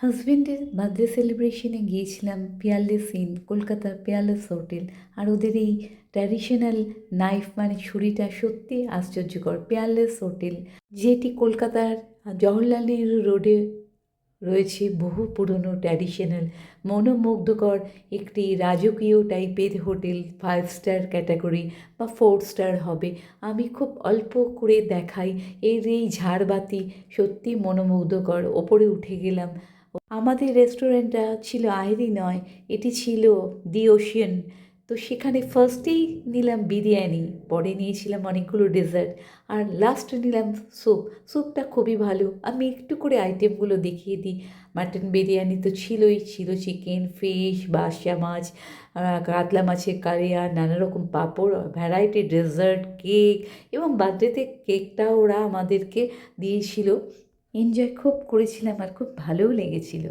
হাজবেন্ডের বার্থডে সেলিব্রেশনে গিয়েছিলাম Peerless in, কলকাতার পিয়ারলেস হোটেল। আর ওদের এই ট্র্যাডিশনাল নাইফ মানে ছুরিটা সত্যি আশ্চর্যকর। পিয়ারলেস হোটেল, যেটি কলকাতার জওহরলাল নেহরু রোডে রয়েছে, বহু পুরনো ট্র্যাডিশনাল মনোমুগ্ধকর একটি রাজকীয় টাইপের হোটেল, 5 স্টার ক্যাটাগরি বা 4 স্টার হবে। আমি খুব অল্প করে দেখাই, এর এই ঝাড়বাতি সত্যি মনোমুগ্ধকর। ওপরে উঠে গেলাম। আমাদের রেস্টুরেন্টটা ছিল আইরি নয়, এটি ছিল দি ওশিয়ান। তো সেখানে ফার্স্টেই নিলাম বিরিয়ানি, পরে নিয়েছিলাম অনেকগুলো ডেজার্ট, আর লাস্টে নিলাম স্যুপ। স্যুপটা খুবই ভালো। আমি একটু করে আইটেমগুলো দেখিয়ে দিই। মাটন বিরিয়ানি তো ছিলই, ছিল চিকেন, ফিশ, বাসা মাছ, কাতলা মাছের কালিয়া, নানা রকম পাঁপড়, ভ্যারাইটি ডেজার্ট, কেক, এবং বার্থডেতে কেকটাও ওরা আমাদেরকে দিয়েছিল। এনজয় খুব করেছিলাম আর খুব ভালোও লেগেছিল।